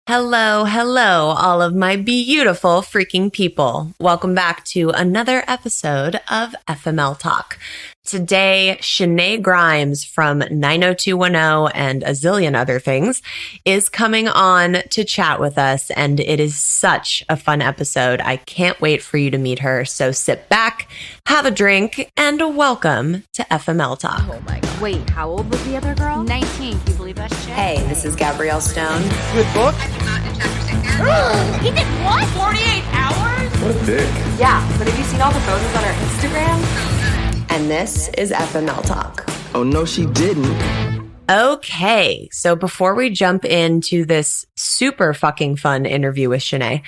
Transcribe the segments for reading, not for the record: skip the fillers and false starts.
Hello, hello, all of my beautiful freaking people. Welcome back to another episode of FML Talk. Today, Shenae Grimes from 90210 and a zillion other things is coming on to chat with us, and it is such a fun episode. I can't wait for you to meet her. So sit back, have a drink, and welcome to FML Talk. Oh my God. Wait, how old was the other girl? 19. Can you believe that shit? Hey, this is Gabrielle Stone. Good book. He did what? 48 hours? What a dick. Yeah, but have you seen all the photos on her Instagram? And this is FML Talk. Oh, no, she didn't. Okay, so before we jump into this super fucking fun interview with Shenae,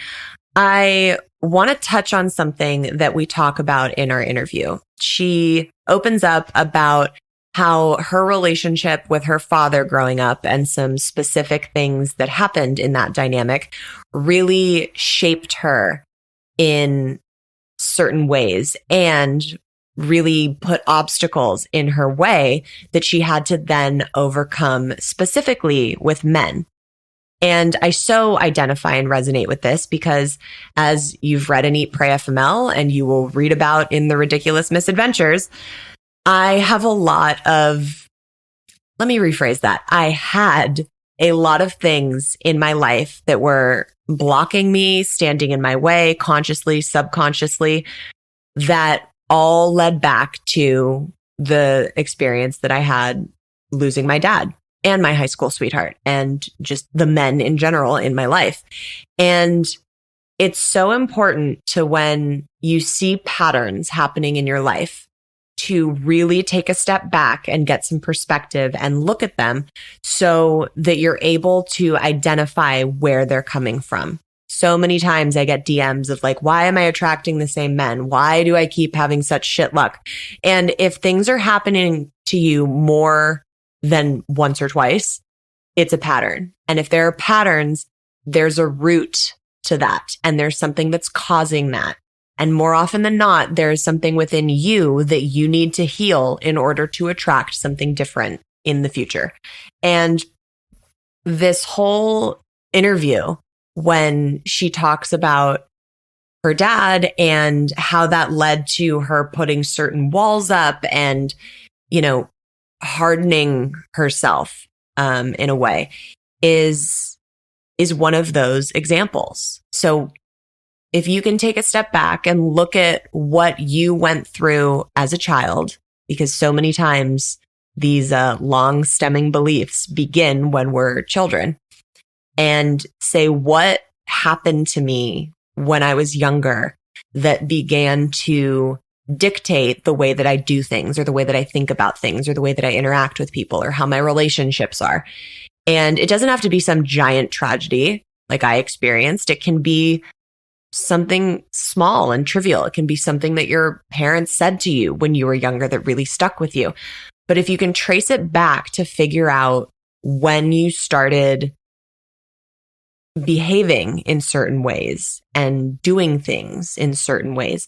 I want to touch on something that we talk about in our interview. She opens up about how her relationship with her father growing up and some specific things that happened in that dynamic really shaped her in certain ways and really put obstacles in her way that she had to then overcome specifically with men. And I so identify and resonate with this because as you've read in Eat, Pray, FML, and you will read about in the Ridiculous Misadventures, I have a lot of, let me rephrase that. I had a lot of things in my life that were blocking me, standing in my way, consciously, subconsciously, that all led back to the experience that I had losing my dad and my high school sweetheart and just the men in general in my life. And it's so important to, when you see patterns happening in your life, to really take a step back and get some perspective and look at them so that you're able to identify where they're coming from. So many times I get DMs of like, why am I attracting the same men? Why do I keep having such shit luck? And if things are happening to you more than once or twice, it's a pattern. And if there are patterns, there's a root to that. And there's something that's causing that. And more often than not, there's something within you that you need to heal in order to attract something different in the future. And this whole interview, when she talks about her dad and how that led to her putting certain walls up and, you know, hardening herself in a way, is one of those examples. So if you can take a step back and look at what you went through as a child, because so many times these long stemming beliefs begin when we're children, and say, what happened to me when I was younger that began to dictate the way that I do things or the way that I think about things or the way that I interact with people or how my relationships are. And it doesn't have to be some giant tragedy like I experienced. It can be something small and trivial. It can be something that your parents said to you when you were younger that really stuck with you. But if you can trace it back to figure out when you started behaving in certain ways and doing things in certain ways,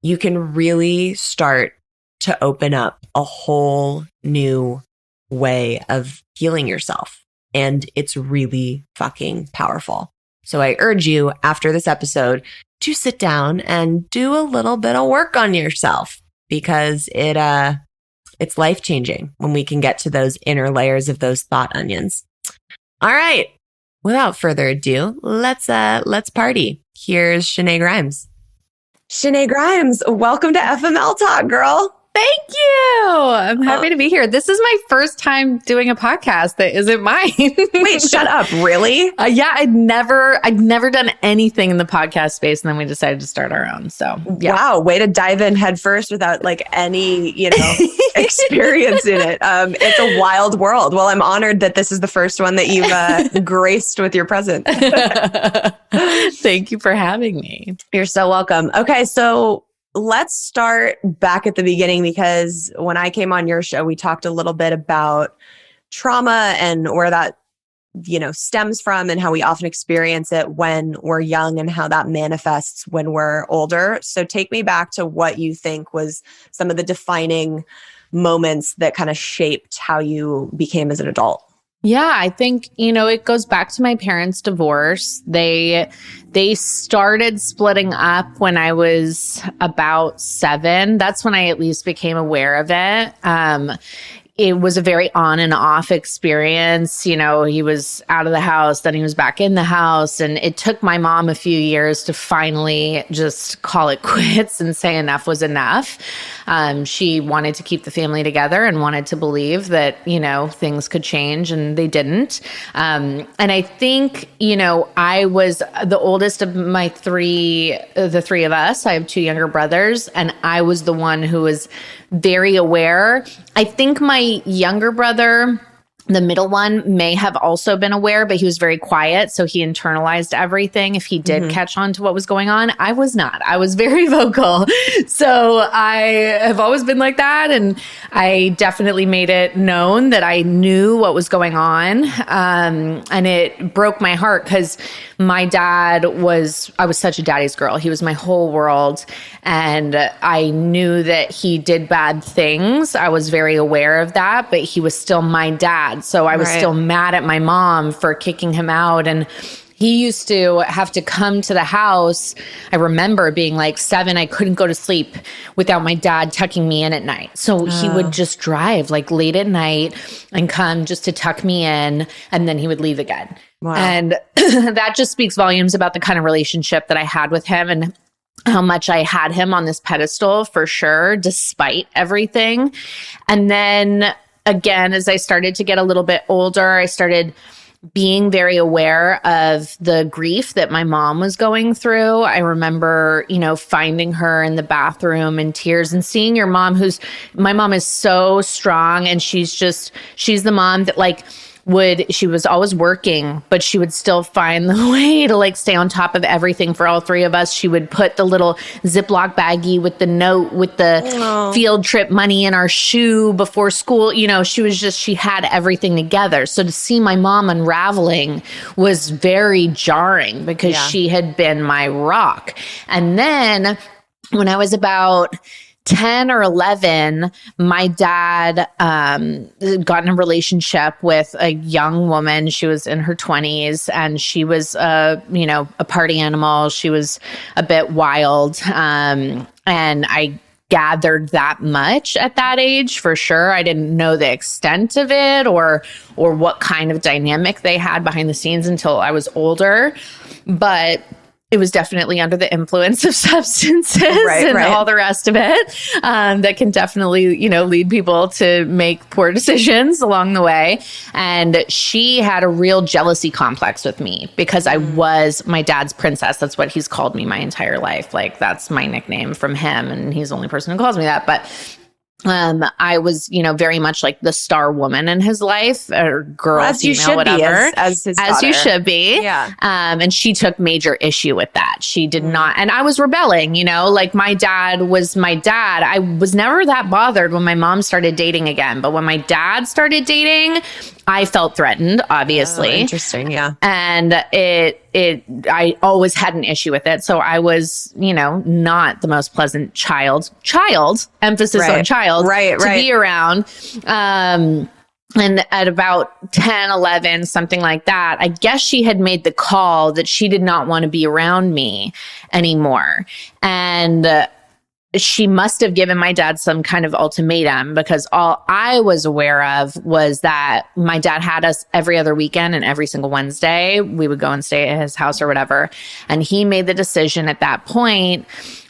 you can really start to open up a whole new way of healing yourself. And it's really fucking powerful. So I urge you after this episode to sit down and do a little bit of work on yourself, because it's life-changing when we can get to those inner layers of those thought onions. All right. Without further ado, let's party. Here's Shenae Grimes. Shenae Grimes, welcome to FML Talk, girl. Thank you. I'm happy to be here. This is my first time doing a podcast that isn't mine. Wait, shut up. Really? Yeah, I'd never done anything in the podcast space, and then we decided to start our own. So, yeah. Wow, way to dive in head first without like any, experience in it. It's a wild world. Well, I'm honored that this is the first one that you've graced with your presence. Thank you for having me. You're so welcome. Okay, so let's start back at the beginning, because when I came on your show, we talked a little bit about trauma and where that, stems from and how we often experience it when we're young and how that manifests when we're older. So take me back to what you think was some of the defining moments that kind of shaped how you became as an adult. Yeah, I think, it goes back to my parents' divorce. They started splitting up when I was about 7. That's when I at least became aware of it. It was a very on and off experience. He was out of the house, then he was back in the house. And it took my mom a few years to finally just call it quits and say enough was enough. She wanted to keep the family together and wanted to believe that, things could change, and they didn't. And I think, I was the oldest of the 3 of us. I have 2 younger brothers, and I was the one who was very aware. I think my younger brother, the middle one, may have also been aware, but he was very quiet. So he internalized everything. If he did catch on to what was going on, I was not. I was very vocal. So I have always been like that. And I definitely made it known that I knew what was going on. And it broke my heart because my dad I was such a daddy's girl. He was my whole world. And I knew that he did bad things. I was very aware of that, but he was still my dad. So I was still mad at my mom for kicking him out. And he used to have to come to the house. I remember being like 7, I couldn't go to sleep without my dad tucking me in at night. So he would just drive like late at night and come just to tuck me in, and then he would leave again. Wow. And that just speaks volumes about the kind of relationship that I had with him and how much I had him on this pedestal for sure, despite everything. And then again, as I started to get a little bit older, I started being very aware of the grief that my mom was going through. I remember, finding her in the bathroom in tears and seeing your mom, my mom is so strong, and she's the mom that she was always working, but she would still find the way to stay on top of everything for all 3 of us. She would put the little Ziploc baggie with the note with the field trip money in our shoe before school. She had everything together. So to see my mom unraveling was very jarring because she had been my rock. And then when I was about 10 or 11, my dad got in a relationship with a young woman. She was in her 20s, and she was a party animal. She was a bit wild. And I gathered that much at that age for sure. I didn't know the extent of it or what kind of dynamic they had behind the scenes until I was older. But it was definitely under the influence of substances and all the rest of it that can definitely, lead people to make poor decisions along the way. And she had a real jealousy complex with me because I was my dad's princess. That's what he's called me my entire life. That's my nickname from him. And he's the only person who calls me that. But I was, very much like the star woman in his life, or girl, as you female, should whatever, be, as his daughter. As you should be. Yeah. And she took major issue with that. She did not, and I was rebelling, my dad was my dad. I was never that bothered when my mom started dating again, but when my dad started dating, I felt threatened, obviously. Oh, interesting, yeah. And I always had an issue with it. So I was, not the most pleasant child, emphasis on child, to be around. And at about 10, 11, something like that, I guess she had made the call that she did not want to be around me anymore. And she must have given my dad some kind of ultimatum, because all I was aware of was that my dad had us every other weekend, and every single Wednesday we would go and stay at his house or whatever. And he made the decision at that point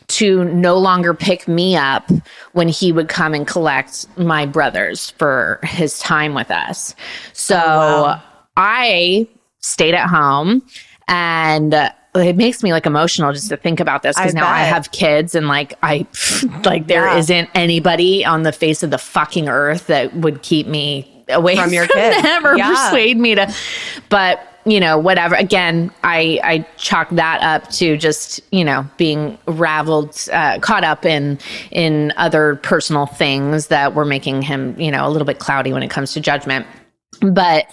to no longer pick me up when he would come and collect my brothers for his time with us. So I stayed at home, and it makes me emotional just to think about this, because now I have kids, and there isn't anybody on the face of the fucking earth that would keep me away from your kids them or persuade me to, but whatever. Again, I chalk that up to just, being caught up in other personal things that were making him, a little bit cloudy when it comes to judgment. But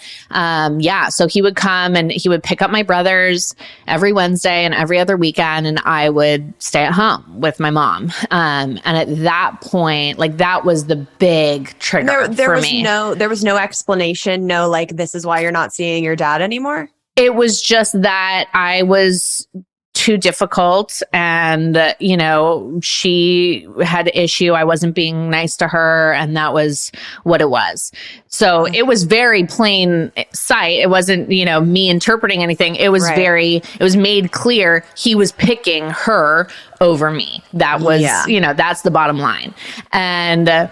so he would come and he would pick up my brothers every Wednesday and every other weekend, and I would stay at home with my mom. And at that point, like that was the big trigger there for was me. There was no explanation, no like this is why you're not seeing your dad anymore. It was just that I was too difficult, and she had issue. I wasn't being nice to her, and that was what it was. So it was very plain sight. It wasn't me interpreting anything. It was it was made clear he was picking her over me. That was that's the bottom line. And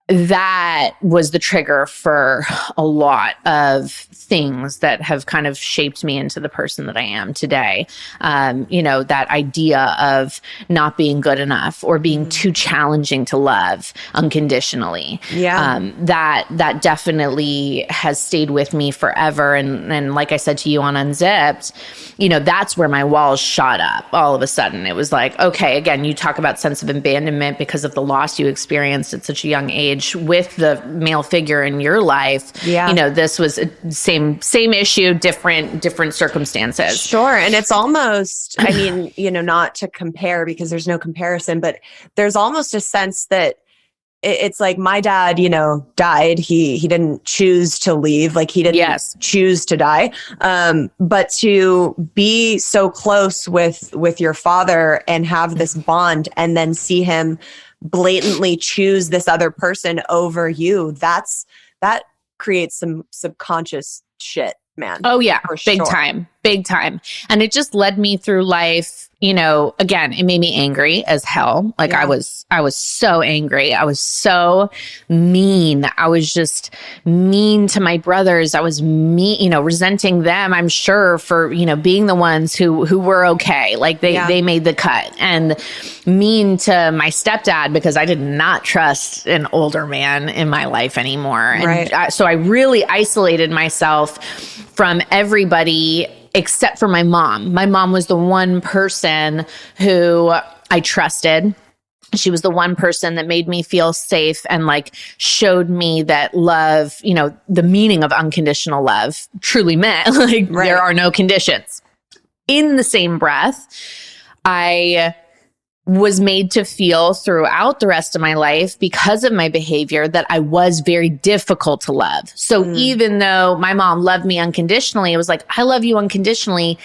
that was the trigger for a lot of things that have kind of shaped me into the person that I am today. That idea of not being good enough or being too challenging to love unconditionally. That definitely has stayed with me forever. And like I said to you on Unzipped, that's where my walls shot up all of a sudden. It was like, okay, again, you talk about sense of abandonment because of the loss you experienced at such a young age with the male figure in your life. This was same issue, different circumstances. Sure. And it's almost, I mean, not to compare because there's no comparison, but there's almost a sense that it's like my dad, died. He didn't choose to leave. Like he didn't choose to die. But to be so close with your father and have this bond and then see him blatantly choose this other person over you, that creates some subconscious shit, man. Oh yeah. Big sure. time. And it just led me through life. Again, it made me angry as hell. Like I was so angry. I was so mean. I was just mean to my brothers. I was mean, resenting them, I'm sure, for, being the ones who were okay. Like they made the cut, and mean to my stepdad because I did not trust an older man in my life anymore. And so I really isolated myself from everybody except for my mom. My mom was the one person who I trusted. She was the one person that made me feel safe and like showed me that love, the meaning of unconditional love truly meant like there are no conditions. In the same breath, I was made to feel throughout the rest of my life because of my behavior that I was very difficult to love. So even though my mom loved me unconditionally, it was like, I love you unconditionally,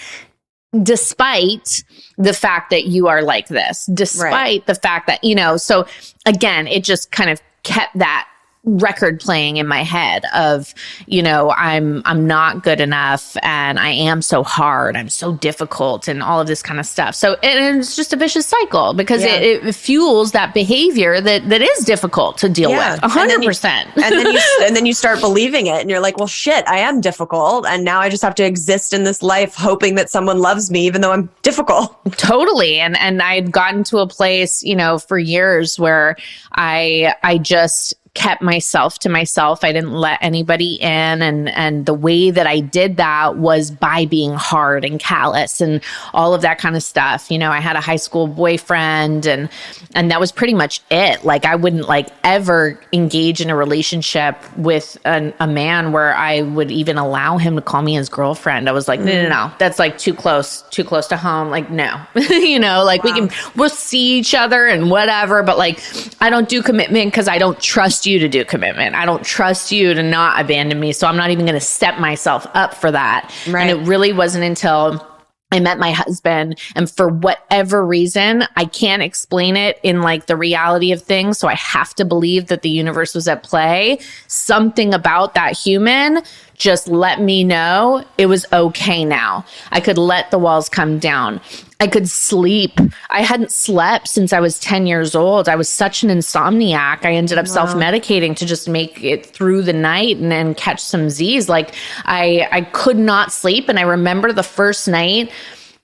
despite the fact that you are like this, despite the fact that, so again, it just kind of kept that record playing in my head of, I'm not good enough and I am so hard, I'm so difficult and all of this kind of stuff. So it's just a vicious cycle because it fuels that behavior that is difficult to deal with 100%. And then you start believing it and you're like, well, shit, I am difficult. And now I just have to exist in this life hoping that someone loves me, even though I'm difficult. Totally. And I'd gotten to a place, for years where I just kept myself to myself. I didn't let anybody in. And the way that I did that was by being hard and callous and all of that kind of stuff. I had a high school boyfriend and that was pretty much it. Like I wouldn't like ever engage in a relationship with a man where I would even allow him to call me his girlfriend. I was like, no, that's like too close to home. Like, no, we'll see each other and whatever, but like, I don't do commitment because I don't trust you to do commitment. I don't trust you to not abandon me. So I'm not even going to set myself up for that. And it really wasn't until I met my husband, and for whatever reason, I can't explain it in like the reality of things. So I have to believe that the universe was at play. Something about that human just let me know it was okay now. I could let the walls come down. I could sleep. I hadn't slept since I was 10 years old. I was such an insomniac. I ended up self-medicating to just make it through the night and then catch some Z's. Like I could not sleep. And I remember the first night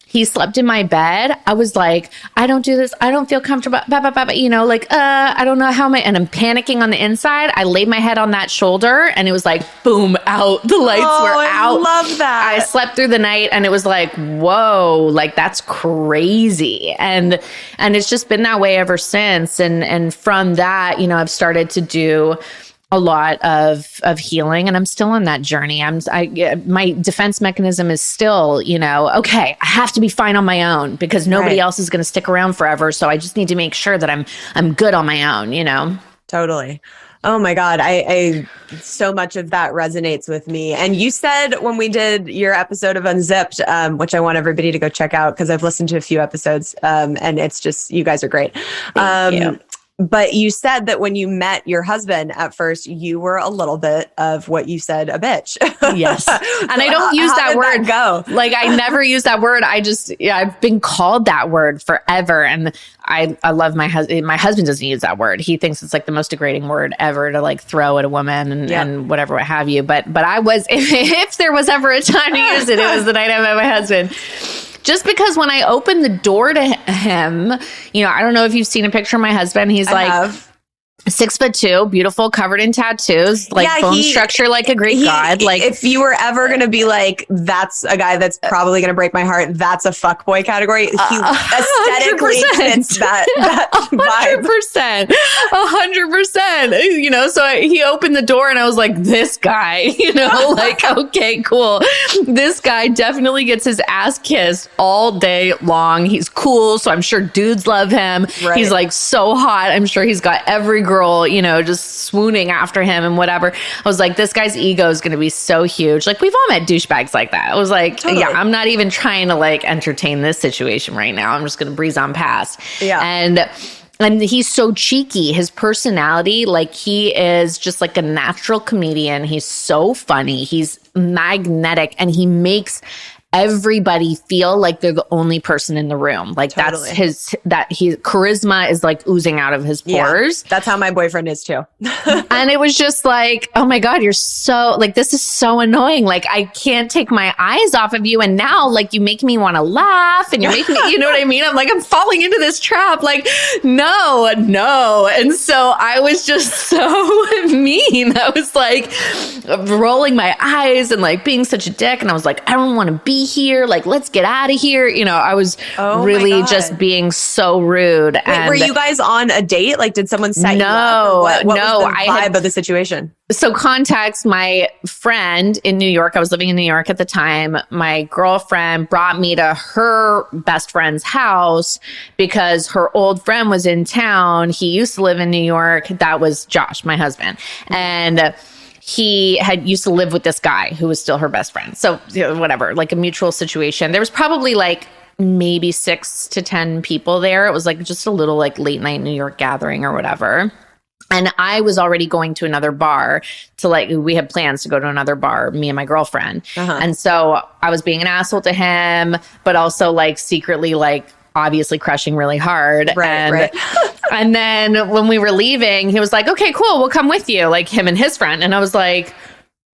he slept in my bed. I was like, I don't do this. I don't feel comfortable. I don't know how and I'm panicking on the inside. I laid my head on that shoulder and it was like, boom, out. The lights were out. I love that. I slept through the night and it was like, whoa, like that's crazy. And it's just been that way ever since. And from that, I've started to do a lot of healing, and I'm still on that journey. My defense mechanism is still, okay, I have to be fine on my own because nobody else is going to stick around forever. So I just need to make sure that I'm good on my own, Totally. Oh my God. I so much of that resonates with me. And you said when we did your episode of Unzipped, which I want everybody to go check out because I've listened to a few episodes, and it's just, you guys are great. Thank you. But you said that when you met your husband at first, you were a little bit of what you said, a bitch. Yes. And I don't use that word. Like, I never use that word. I've been called that word forever. And I love my husband. My husband doesn't use that word. He thinks it's like the most degrading word ever to like throw at a woman and whatever, what have you. But I was, if there was ever a time to use it, it was the night I met my husband. Just because when I opened the door to him, I don't know if you've seen a picture of my husband. He's 6'2", beautiful, covered in tattoos, bone structure like a Greek god. Like, if you were ever going to be like, that's a guy that's probably going to break my heart, that's a fuckboy category. He aesthetically fits that vibe. 100%. So he opened the door and I was like, this guy, okay, cool. This guy definitely gets his ass kissed all day long. He's cool. So I'm sure dudes love him. Right. He's like so hot. I'm sure he's got every girl, just swooning after him and whatever. I was like, this guy's ego is going to be so huge. Like, we've all met douchebags like that. I was like, totally. Yeah, I'm not even trying to like entertain this situation right now. I'm just going to breeze on past. Yeah. And he's so cheeky. His personality, like, he is just like a natural comedian. He's so funny. He's magnetic, and he makes everybody feel like they're the only person in the room. Like, totally. Charisma is like oozing out of his pores. Yeah, that's how my boyfriend is too. And it was just like, oh my God, you're so like, this is so annoying. Like, I can't take my eyes off of you. And now like, you make me want to laugh and you're making me, you know what I mean? I'm like, I'm falling into this trap. Like, no. And so I was just so mean. I was like rolling my eyes and like being such a dick. And I was like, I don't want to be here. Like, let's get out of here. I was really just being so rude. Wait, were you guys on a date? Like, did someone set you up? What was the vibe of the situation? So context, my friend in New York, I was living in New York at the time. My girlfriend brought me to her best friend's house because her old friend was in town. He used to live in New York. That was Josh, my husband. And he had used to live with this guy who was still her best friend. So whatever, like a mutual situation. There was probably like maybe 6 to 10 people there. It was like just a little like late night New York gathering or whatever. And I was already going to another bar we had plans to go to another bar, me and my girlfriend. Uh-huh. And so I was being an asshole to him, but also like secretly like obviously crushing really hard. Right. And then when we were leaving, he was like, okay, cool, we'll come with you, like him and his friend. And I was like,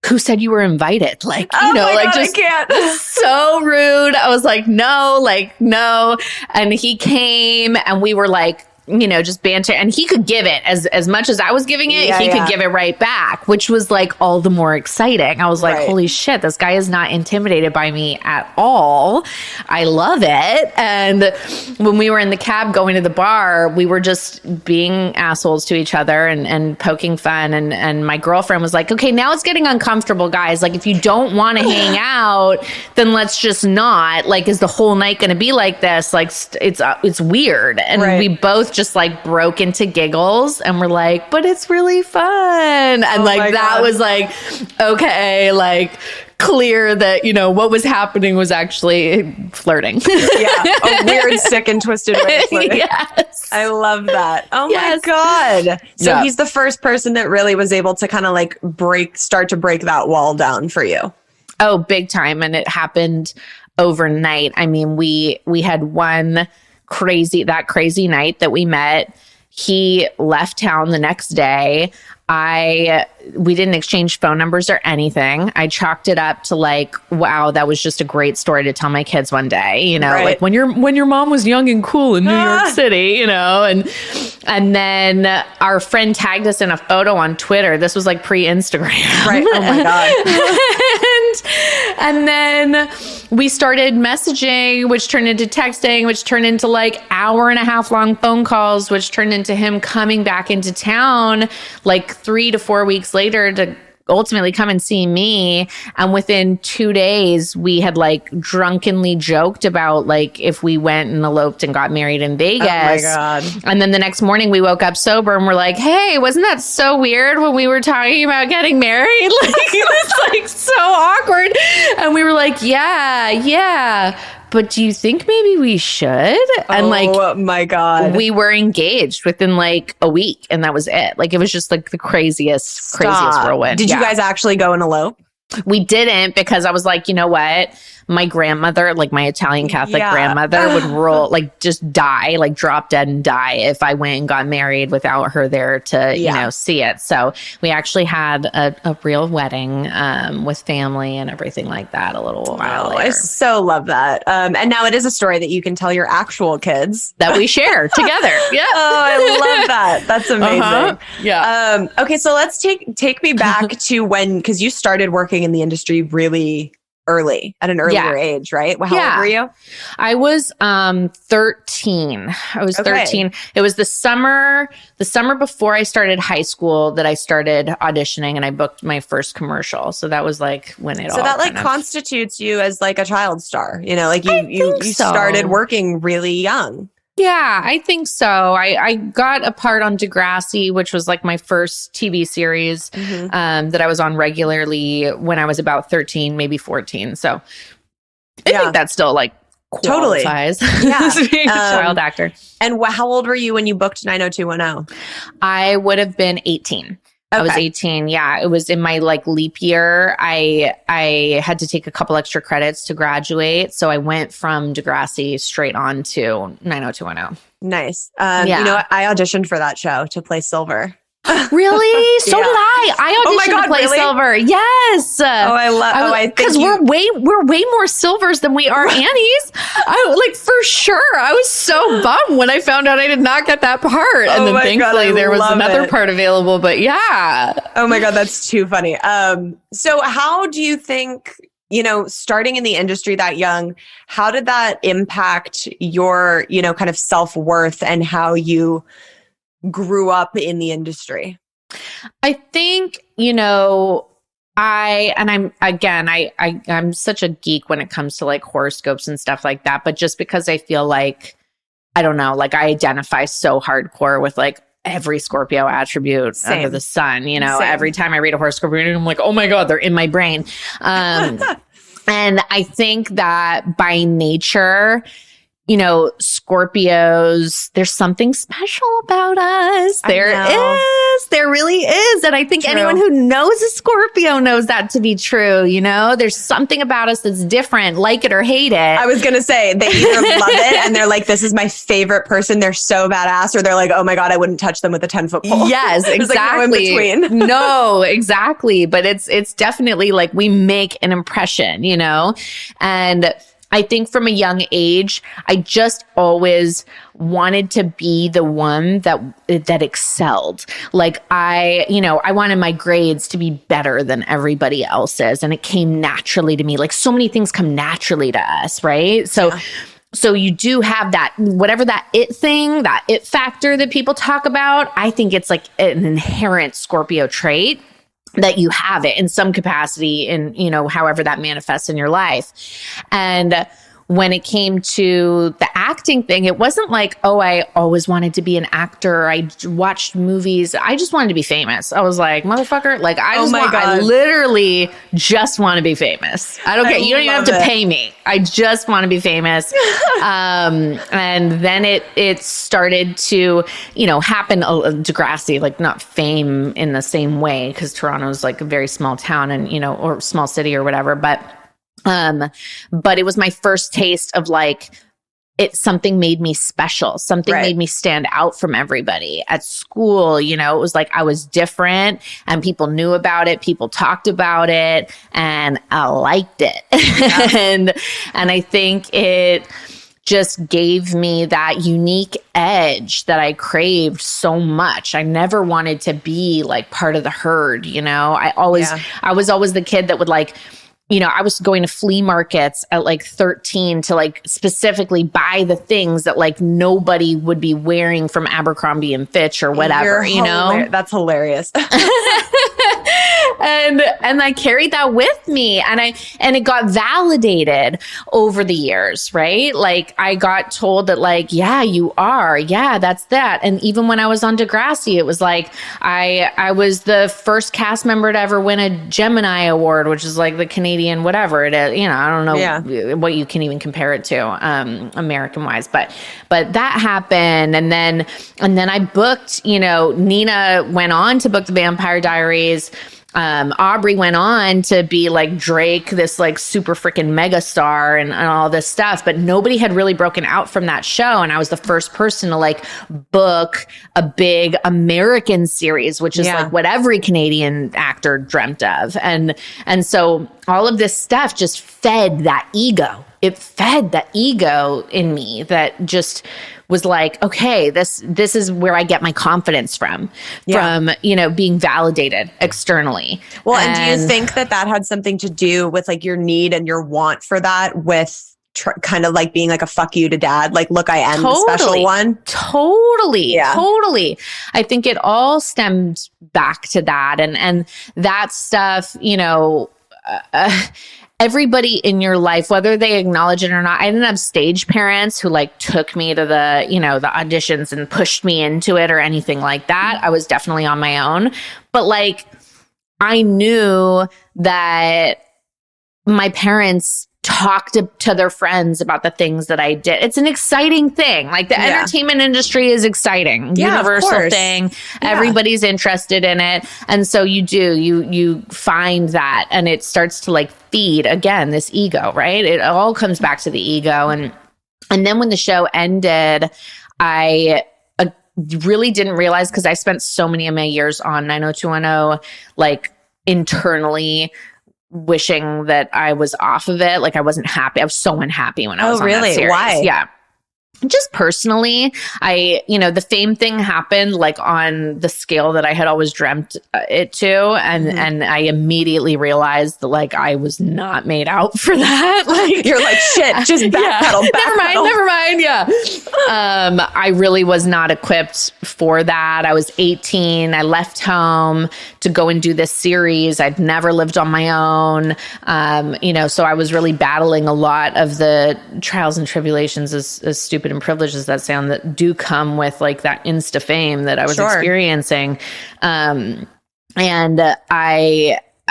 who said you were invited? Like, God, just I can't. So rude. I was like, no. And he came and we were like, just banter. And he could give it as much as I was giving it. He could give it right back, which was like all the more exciting. I was like, holy shit, this guy is not intimidated by me at all. I love it. And when we were in the cab going to the bar, we were just being assholes to each other and poking fun. And my girlfriend was like, okay, now it's getting uncomfortable, guys. Like, if you don't want to hang out, then let's just not. Like, is the whole night going to be like this? Like, it's weird. And we both just like broke into giggles and we're like, but it's really fun. And that was like, okay, like clear that, what was happening was actually flirting. A weird, sick and twisted way of flirting. Yes. I love that. Oh my God. So he's the first person that really was able to kind of like start to break that wall down for you. Oh, big time. And it happened overnight. I mean, we had one crazy night that we met. He left town the next day. We didn't exchange phone numbers or anything. I chalked it up to like, wow, that was just a great story to tell my kids one day, like when your mom was young and cool in New York City, and then our friend tagged us in a photo on Twitter. This was like pre-Instagram. Right. Oh my God. and then we started messaging, which turned into texting, which turned into like 1.5 hour long phone calls, which turned into him coming back into town like 3 to 4 weeks later to ultimately come and see me. And within 2 days, we had like drunkenly joked about like if we went and eloped and got married in Vegas. Oh my God. And then the next morning we woke up sober and we're like, hey, wasn't that so weird when we were talking about getting married? Like it was like so awkward. And we were like, yeah. But do you think maybe we should? And oh my God. we were engaged within like a week and that was it. Like it was just like the craziest whirlwind. Did you guys actually go and elope? We didn't, because I was like, you know what? My grandmother, like my Italian Catholic grandmother would just die, like drop dead and die if I went and got married without her there to, you know, see it. So we actually had a real wedding with family and everything like that a little while later. I so love that. And now it is a story that you can tell your actual kids. That we share together. Yeah. Oh, I love that. That's amazing. Yeah. Okay, so let's take me back to when, because you started working in the industry really early, at an earlier age, right? Well, how old were you? I was 13. I was 13. It was the summer before I started high school that I started auditioning and I booked my first commercial. So that was like when it all. So that like constitutes you as like a child star, you know, like you started working really young. Yeah, I think so. I got a part on Degrassi, which was like my first TV series that I was on regularly when I was about 13, maybe 14. So I think that still like qualifies as being a child actor. And how old were you when you booked 90210? I would have been 18. I was 18. Yeah. It was in my like leap year. I had to take a couple extra credits to graduate. So I went from Degrassi straight on to 90210. Nice. You know what? I auditioned for that show to play Silver. Really? So did I. I auditioned to play Silver. Yes. I love. Because we're way more Silvers than we are Annies. For sure. I was so bummed when I found out I did not get that part, and then thankfully there was another part available. But yeah. Oh my God, that's too funny. So how do you think, you know, starting in the industry that young, how did that impact your, you know, kind of self-worth and how you grew up in the industry? I think, you know, I'm such a geek when it comes to like horoscopes and stuff like that. But just because I feel like, I don't know, like I identify so hardcore with like every Scorpio attribute under the sun, you know, every time I read a horoscope reading, I'm like, oh my God, they're in my brain. And I think that by nature, you know, Scorpios, there's something special about us. There really is. And I think anyone who knows a Scorpio knows that to be true. You know, there's something about us that's different, like it or hate it. I was going to say they either love it and they're like, this is my favorite person. They're so badass. Or they're like, oh my God, I wouldn't touch them with a 10-foot pole. Yes, exactly. Like no in between. No, exactly. But it's definitely like we make an impression, you know, and I think from a young age, I just always wanted to be the one that excelled. Like I wanted my grades to be better than everybody else's. And it came naturally to me. Like so many things come naturally to us, right? So you do have that, whatever that it thing, that it factor that people talk about. I think it's like an inherent Scorpio trait that you have it in some capacity in, you know, however that manifests in your life. And when it came to the acting thing, it wasn't like, oh, I always wanted to be an actor. I watched movies. I just wanted to be famous. I was like, motherfucker, like I literally just want to be famous. I don't care. You don't even have to pay me. I just want to be famous. And then it started to, you know, happen. Degrassi, like not fame in the same way, because Toronto's like a very small town and, you know, or small city or whatever. But it was my first taste of like, something made me special. Something made me stand out from everybody at school. You know, it was like I was different and people knew about it. People talked about it and I liked it. Yeah. and I think it just gave me that unique edge that I craved so much. I never wanted to be like part of the herd. You know, I was always the kid that would like I was going to flea markets at like 13 to like specifically buy the things that like nobody would be wearing from Abercrombie and Fitch or whatever, That's hilarious. And I carried that with me, and it got validated over the years, right? Like I got told that like, yeah, you are. Yeah, that's that. And even when I was on Degrassi, it was like, I was the first cast member to ever win a Gemini Award, which is like the Canadian, whatever it is, I don't know what you can even compare it to, American wise, but that happened. And then I booked, Nina went on to book the Vampire Diaries. Aubrey went on to be like Drake, this like super freaking mega star and all this stuff, but nobody had really broken out from that show. And I was the first person to like book a big American series, which is like what every Canadian actor dreamt of. And so all of this stuff just fed that ego. It fed that ego in me that just was like, okay, this is where I get my confidence from being validated externally. Well, and do you think that had something to do with like your need and your want for that with kind of like being like a fuck you to dad? Like, look, I am the special one. Totally. I think it all stemmed back to that. And that stuff, everybody in your life, whether they acknowledge it or not. I didn't have stage parents who like took me to the, the auditions and pushed me into it or anything like that. I was definitely on my own. But like, I knew that my parents talked to their friends about the things that I did. It's an exciting thing. Like the entertainment industry is exciting. Universal thing. Yeah. Everybody's interested in it. And so you find that, and it starts to like feed again, this ego, right? It all comes back to the ego. And then when the show ended, I really didn't realize, because I spent so many of my years on 90210, like internally wishing that I was off of it. Like I wasn't happy. I was so unhappy when I was on that series. Why? Yeah. Just personally, the fame thing happened like on the scale that I had always dreamt it to. And I immediately realized that like I was not made out for that. Like you're like, shit, just backpedal. Never mind. Yeah. I really was not equipped for that. I was 18. I left home to go and do this series. I'd never lived on my own. So I was really battling a lot of the trials and tribulations, as stupid and privileged as that sound, that do come with like that insta fame that I was experiencing. And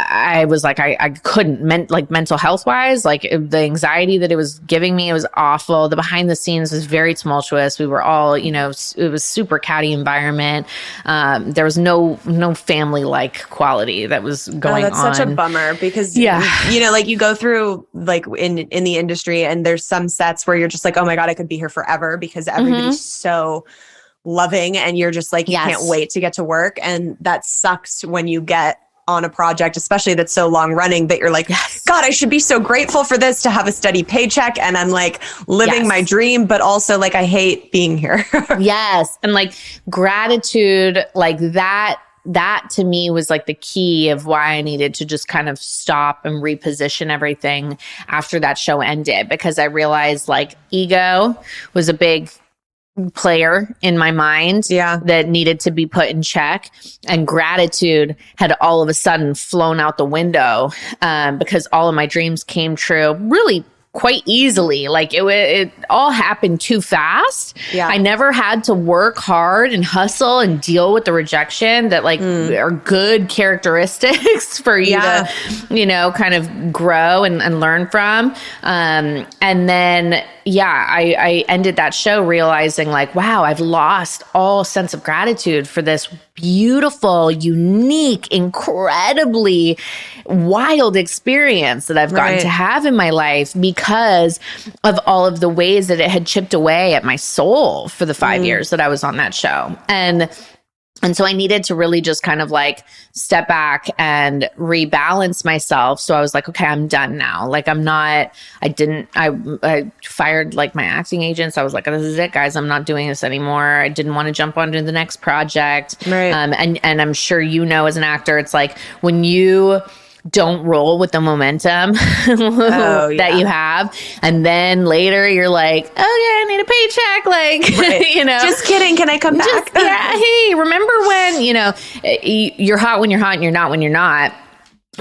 I was like, I couldn't mental health wise, like the anxiety that it was giving me, it was awful. The behind the scenes was very tumultuous. We were all, it was super catty environment. There was no family like quality that was going on. That's such a bummer, because like you go through like in the industry, and there's some sets where you're just like, oh my God, I could be here forever, because everybody's so loving, and you're just like, you can't wait to get to work. And that sucks when you get on a project, especially that's so long running, that you're like, God, I should be so grateful for this, to have a steady paycheck. And I'm like living my dream, but also like, I hate being here. Yes. And like gratitude, like that to me was like the key of why I needed to just kind of stop and reposition everything after that show ended, because I realized like ego was a big player in my mind that needed to be put in check, and gratitude had all of a sudden flown out the window, because all of my dreams came true really quite easily. Like it all happened too fast. Yeah. I never had to work hard and hustle and deal with the rejection that like are good characteristics for you to, kind of grow and learn from. And then, I ended that show realizing like, wow, I've lost all sense of gratitude for this beautiful, unique, incredibly wild experience that I've gotten to have in my life, because of all of the ways that it had chipped away at my soul for the 5 years that I was on that show. And so I needed to really just kind of like step back and rebalance myself. So I was like, okay, I'm done now. Like I fired like my acting agents. I was like, this is it, guys. I'm not doing this anymore. I didn't want to jump onto the next project. Right. And I'm sure, as an actor, it's like when you don't roll with the momentum that you have. And then later you're like, okay, I need a paycheck. Like, you know, just kidding. Can I come back? Yeah. Hey, remember when, you know, you're hot when you're hot and you're not when you're not.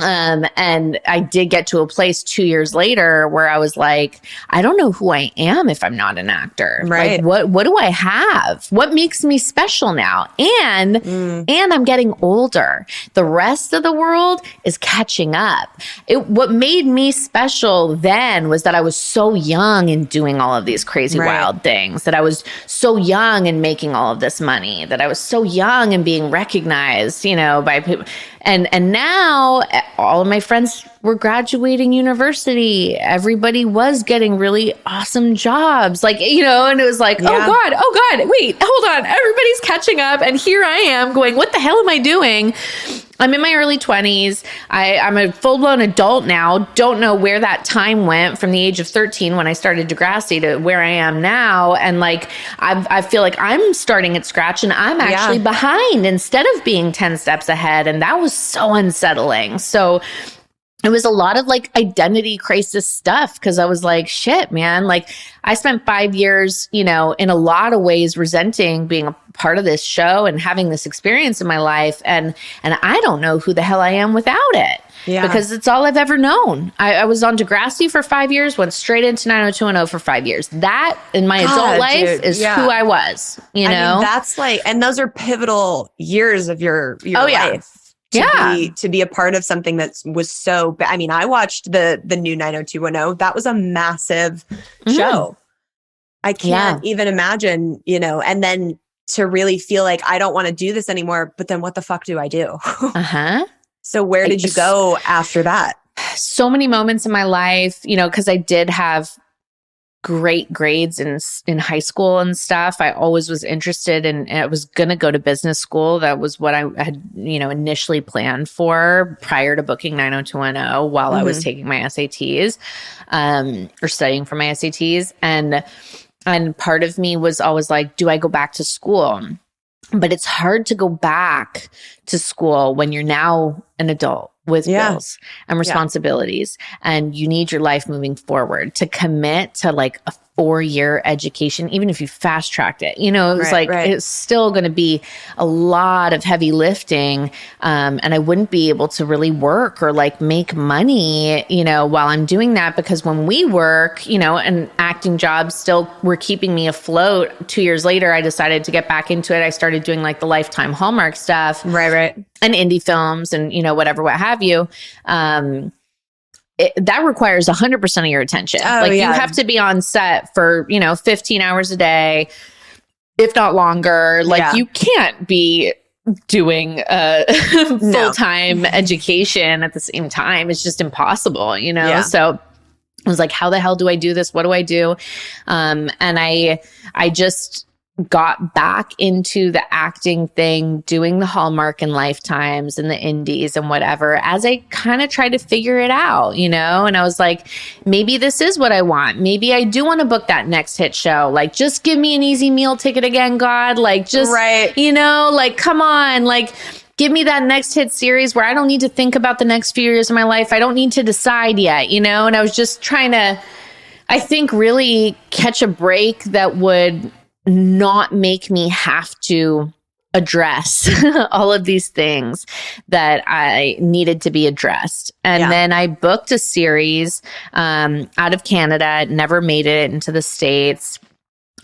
And I did get to a place 2 years later where I was like, I don't know who I am if I'm not an actor. Right. Like, what do I have? What makes me special now? And I'm getting older. The rest of the world is catching up. What made me special then was that I was so young and doing all of these crazy, wild things, that I was so young and making all of this money, that I was so young and being recognized, you know, by people. And now all of my friends were graduating university. Everybody was getting really awesome jobs. Like, you know, and it was like, oh God, wait, hold on. Everybody's catching up. And here I am going, what the hell am I doing? I'm in my early 20s. I'm a full-blown adult now. Don't know where that time went from the age of 13 when I started Degrassi to where I am now. And like, I feel like I'm starting at scratch and I'm actually behind instead of being 10 steps ahead. And that was so unsettling. So it was a lot of like identity crisis stuff because I was like, shit, man, like I spent 5 years, you know, in a lot of ways resenting being a part of this show and having this experience in my life. And I don't know who the hell I am without it because it's all I've ever known. I was on Degrassi for 5 years, went straight into 90210 for 5 years. That in my adult life is who I was, you know? I mean, that's like, and those are pivotal years of your life. To be a part of something that was so I mean, I watched the new 90210. That was a massive show. I can't even imagine, you know, and then to really feel like I don't want to do this anymore, but then what the fuck do I do? So where did you go after that? So many moments in my life, you know, because I did have great grades in high school and stuff. I always was interested and I was going to go to business school. That was what I had, you know, initially planned for prior to booking 90210 while I was taking my SATs or studying for my SATs. And part of me was always like, do I go back to school? But it's hard to go back to school when you're now an adult with bills and responsibilities and you need your life moving forward. To commit to like a 4-year education, even if you fast tracked it, you know, it was it's still going to be a lot of heavy lifting. And I wouldn't be able to really work or like make money, you know, while I'm doing that, because when we work, you know, and acting jobs still were keeping me afloat. 2 years later, I decided to get back into it. I started doing like the Lifetime Hallmark stuff. And indie films and, you know, whatever, what have you. That requires 100% of your attention. You have to be on set for, you know, 15 hours a day, if not longer. Like you can't be doing full-time education at the same time. It's just impossible, you know? So I was like, how the hell do I do this? What do I do? And I just got back into the acting thing, doing the Hallmark and Lifetimes and the indies and whatever, as I kind of tried to figure it out, you know? And I was like, maybe this is what I want. Maybe I do want to book that next hit show. Like, just give me an easy meal ticket again, God. Like, just, you know, like, come on, like, give me that next hit series where I don't need to think about the next few years of my life. I don't need to decide yet, you know? And I was just trying to, I think, really catch a break that would not make me have to address all of these things that I needed to be addressed. And then I booked a series out of Canada. It never made it into the States.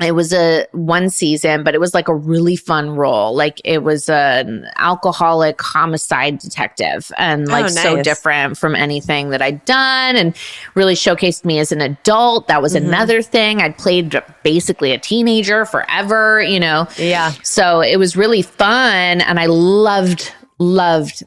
It was a 1 season, but it was like a really fun role. Like it was an alcoholic homicide detective and like so different from anything that I'd done, and really showcased me as an adult. That was another thing. I'd played basically a teenager forever, you know? So it was really fun. And I loved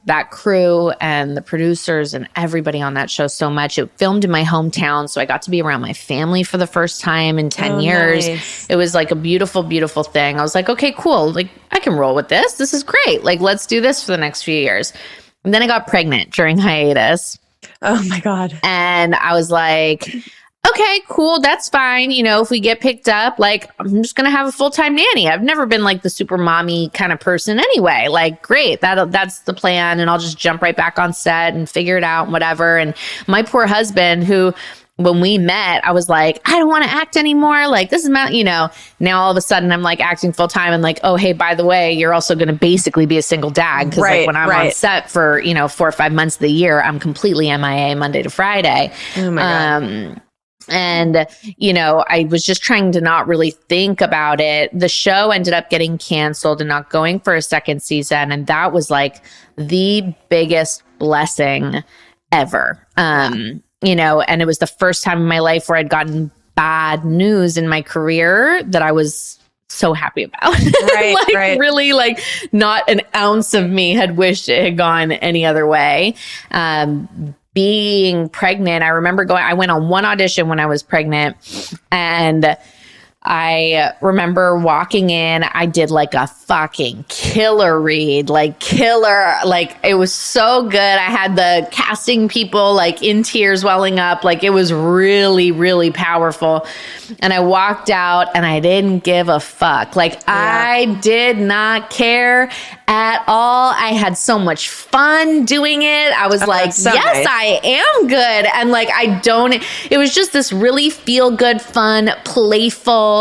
that crew and the producers and everybody on that show so much. It filmed in my hometown, so I got to be around my family for the first time in 10 years. It was like a beautiful, beautiful thing. I was like, okay, cool. Like, I can roll with this. This is great. Like, let's do this for the next few years. And then I got pregnant during hiatus. Oh my God. And I was like, okay, cool. That's fine. You know, if we get picked up, like, I'm just going to have a full-time nanny. I've never been like the super mommy kind of person anyway. Like, great. That's the plan. And I'll just jump right back on set and figure it out and whatever. And my poor husband, who, when we met, I was like, I don't want to act anymore. Like, this is not, you know, now all of a sudden I'm like acting full time and like, oh, hey, by the way, you're also going to basically be a single dad. Cause like when I'm on set for, 4 or 5 months of the year, I'm completely MIA Monday to Friday. Oh my God. And, I was just trying to not really think about it. The show ended up getting canceled and not going for a second season. And that was like the biggest blessing ever. And it was the first time in my life where I'd gotten bad news in my career that I was so happy about. Right. Really, like, not an ounce of me had wished it had gone any other way. Being pregnant, I remember I went on one audition when I was pregnant, and I remember walking in, I did like a fucking killer read, like it was so good. I had the casting people like in tears welling up. Like, it was really, really powerful. And I walked out and I didn't give a fuck. Like, I did not care at all. I had so much fun doing it. I was like, so yes, nice. I am good. And like, it was just this really feel good, fun, playful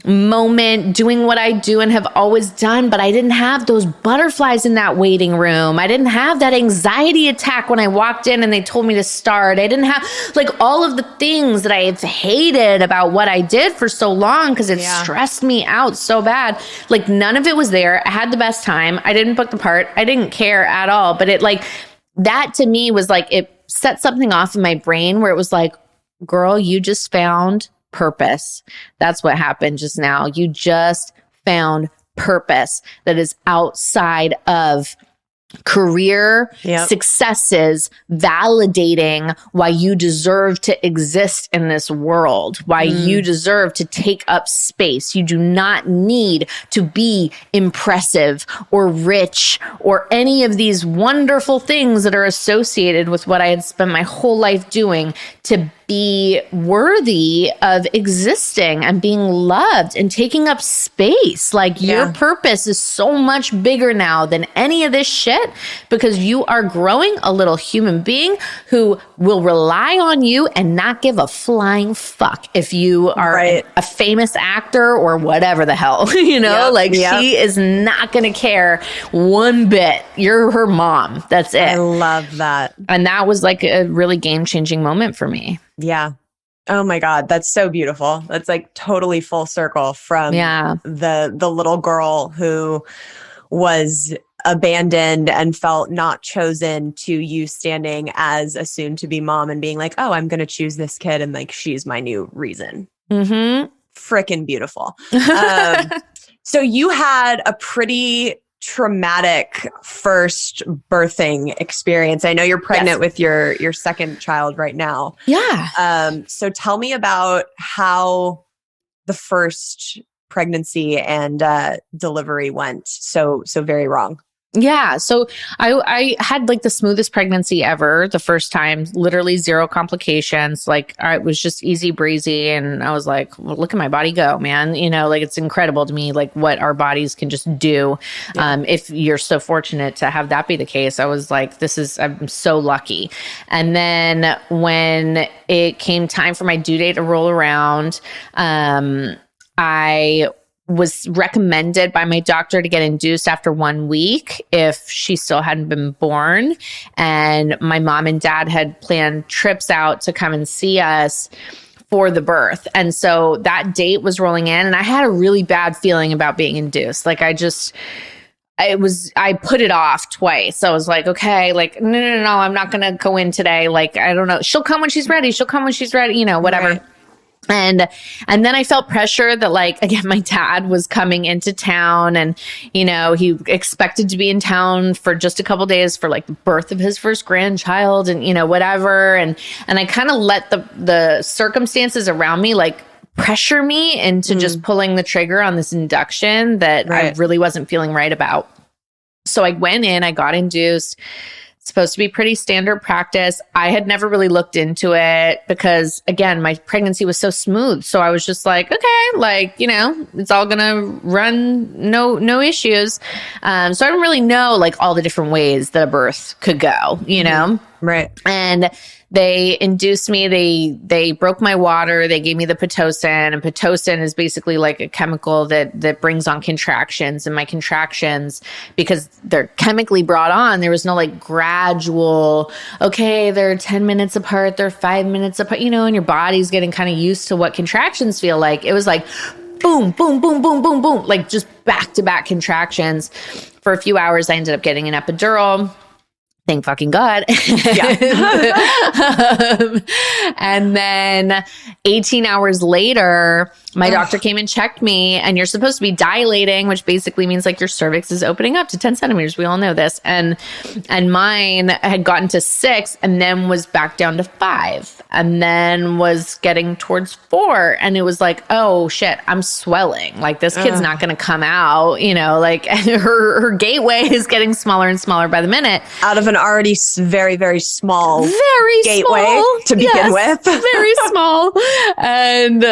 moment doing what I do and have always done. But I didn't have those butterflies in that waiting room. I didn't have that anxiety attack when I walked in and they told me to start. I didn't have like all of the things that I've hated about what I did for so long because it stressed me out so bad. Like, none of it was there. I had the best time. I didn't book the part. I didn't care at all. But it, like, that to me was like, it set something off in my brain where it was like, girl, you just found purpose. That's what happened just now. You just found purpose that is outside of career successes, validating why you deserve to exist in this world, why you deserve to take up space. You do not need to be impressive or rich or any of these wonderful things that are associated with what I had spent my whole life doing to be worthy of existing and being loved and taking up space. Like, your purpose is so much bigger now than any of this shit, because you are growing a little human being who will rely on you and not give a flying fuck if you are a famous actor or whatever the hell, she is not going to care one bit. You're her mom. That's it. I love that. And that was like a really game-changing moment for me. Yeah. Oh my God. That's so beautiful. That's like totally full circle from the little girl who was abandoned and felt not chosen, to you standing as a soon to be mom and being like, oh, I'm going to choose this kid. And like, she's my new reason. Freaking beautiful. So you had a pretty traumatic first birthing experience. I know you're pregnant with your second child right now. Yeah. So tell me about how the first pregnancy and delivery went so very wrong. Yeah. So I had like the smoothest pregnancy ever the first time, literally 0 complications. Like, it was just easy breezy. And I was like, well, look at my body go, man. Like, it's incredible to me, like what our bodies can just do. If you're so fortunate to have that be the case, I was like, I'm so lucky. And then when it came time for my due date to roll around, I was recommended by my doctor to get induced after 1 week if she still hadn't been born. And my mom and dad had planned trips out to come and see us for the birth. And so that date was rolling in, and I had a really bad feeling about being induced. Like, I put it off twice. I was like, okay, like, no, I'm not going to go in today. Like, I don't know. She'll come when she's ready. Whatever. Right. And then I felt pressure that, like, again, my dad was coming into town, and, he expected to be in town for just a couple days for like the birth of his first grandchild and, whatever. And I kind of let the circumstances around me, like, pressure me into just pulling the trigger on this induction that I really wasn't feeling right about. So I went in, I got induced. Supposed to be pretty standard practice. I had never really looked into it because, again, my pregnancy was so smooth. So I was just like, okay, like, you know, it's all gonna run, no issues. So I don't really know like all the different ways that a birth could go, you know? Right. And they induced me. They broke my water. They gave me the Pitocin, and Pitocin is basically like a chemical that brings on contractions. And my contractions, because they're chemically brought on, there was no like gradual, okay, they're 10 minutes apart, they're 5 minutes apart, you know, and your body's getting kind of used to what contractions feel like. It was like boom, boom, boom, boom, boom, boom, like just back to back contractions. For a few hours, I ended up getting an epidural. Thank fucking God. And then 18 hours later, my doctor came and checked me, and you're supposed to be dilating, which basically means like your cervix is opening up to 10 centimeters. We all know this. And mine had gotten to 6 and then was back down to 5 and then was getting towards 4. And it was like, oh shit, I'm swelling. Like this kid's not going to come out, you know, like her gateway is getting smaller and smaller by the minute. Out of an already very, very small gateway small. to begin with. Very small. And,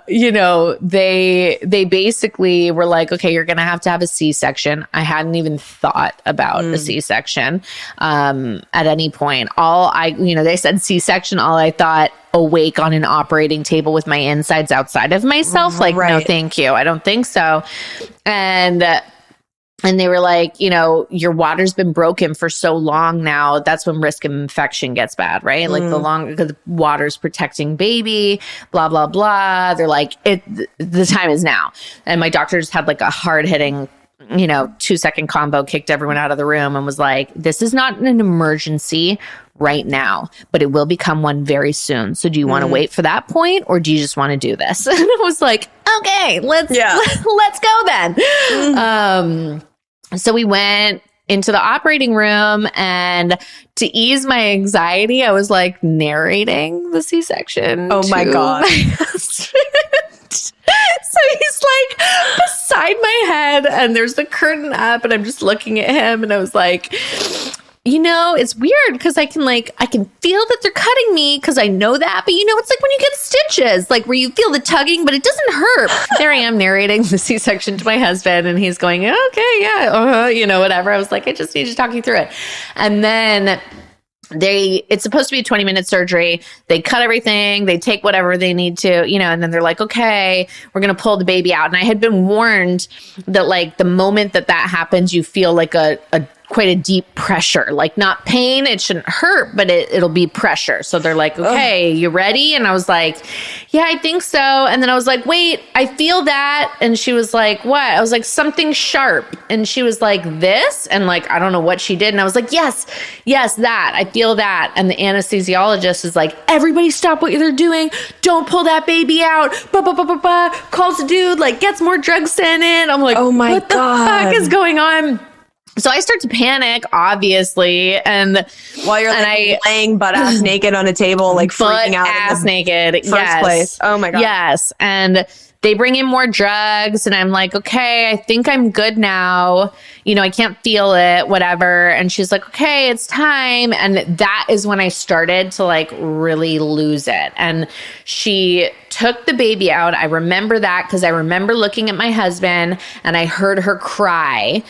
you know, they basically were like, okay, you're going to have a C-section. I hadn't even thought about a C-section at any point. They said C-section. All I thought, awake on an operating table with my insides outside of myself. Like, no, thank you. I don't think so. And they were like, you know, your water's been broken for so long now. That's when risk of infection gets bad, right? Like the longer the water's protecting baby, blah, blah, blah. They're like, the time is now. And my doctor just had like a hard hitting, you know, 2-second combo, kicked everyone out of the room and was like, this is not an emergency right now, but it will become one very soon. So do you want to wait for that point, or do you just want to do this? And I was like, okay, let's go then. So we went into the operating room, and to ease my anxiety, I was like narrating the C-section. Oh my God. So he's like beside my head, and there's the curtain up, and I'm just looking at him, and I was like, you know, it's weird because I can feel that they're cutting me because I know that. But, you know, it's like when you get stitches, like where you feel the tugging, but it doesn't hurt. There I am narrating the C-section to my husband, and he's going, okay, yeah, you know, whatever. I was like, I just need to talk you through it. And then it's supposed to be a 20-minute surgery. They cut everything. They take whatever they need to, you know, and then they're like, okay, we're going to pull the baby out. And I had been warned that like the moment that happens, you feel like quite a deep pressure, like not pain. It shouldn't hurt, but it'll be pressure. So they're like, okay, you ready? And I was like, yeah, I think so. And then I was like, wait, I feel that. And she was like, what? I was like, something sharp. And she was like, this? And like, I don't know what she did. And I was like, yes, that. I feel that. And the anesthesiologist is like, everybody stop what they're doing. Don't pull that baby out. Calls the dude, like gets more drugs sent in. I'm like, oh my God, what the fuck is going on? So I start to panic, obviously, and while you're laying butt ass naked on a table, like freaking out, ass naked, first place. Oh my God, yes. And they bring in more drugs, and I'm like, okay, I think I'm good now. You know, I can't feel it, whatever. And she's like, okay, it's time. And that is when I started to like really lose it. And she took the baby out. I remember that because I remember looking at my husband, and I heard her cry.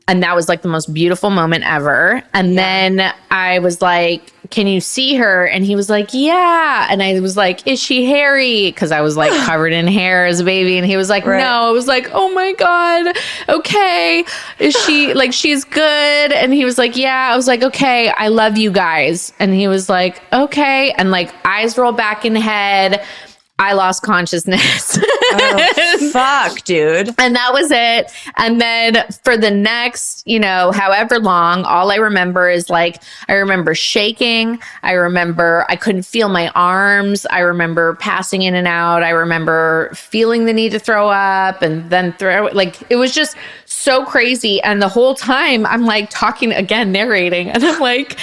And that was like the most beautiful moment ever. And then I was like, can you see her? And he was like, yeah. And I was like, is she hairy? Because I was like covered in hair as a baby. And he was like, no. I was like, oh my God. Okay. Is she like, she's good? And he was like, yeah. I was like, okay, I love you guys. And he was like, okay. And like eyes roll back in head. I lost consciousness. Oh, fuck, dude. And that was it. And then for the next, you know, however long, all I remember is like, I remember shaking. I remember I couldn't feel my arms. I remember passing in and out. I remember feeling the need to throw up and then like, it was just so crazy. And the whole time I'm like talking again, narrating. And I'm like,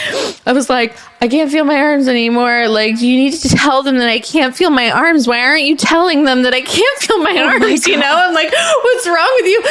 I was like, I can't feel my arms anymore. Like, you need to tell them that I can't feel my arms. Why aren't you telling them that I can't feel my arms? You know, I'm like, what's wrong with you?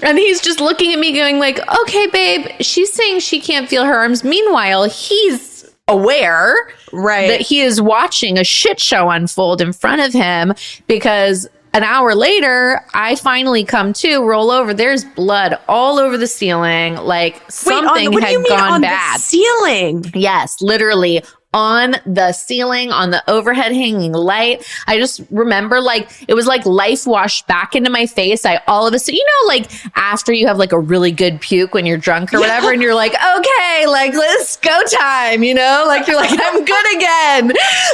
And he's just looking at me going like, okay, babe, she's saying she can't feel her arms. Meanwhile, he's aware that he is watching a shit show unfold in front of him, because an hour later, I finally come to, roll over. There's blood all over the ceiling. Like something had gone bad. The ceiling? Yes, literally on the ceiling, on the overhead hanging light. I just remember like it was like life washed back into my face. I all of a sudden, you know, like after you have like a really good puke when you're drunk or whatever, and you're like, okay, like let's go time, you know, like you're like, I'm good again.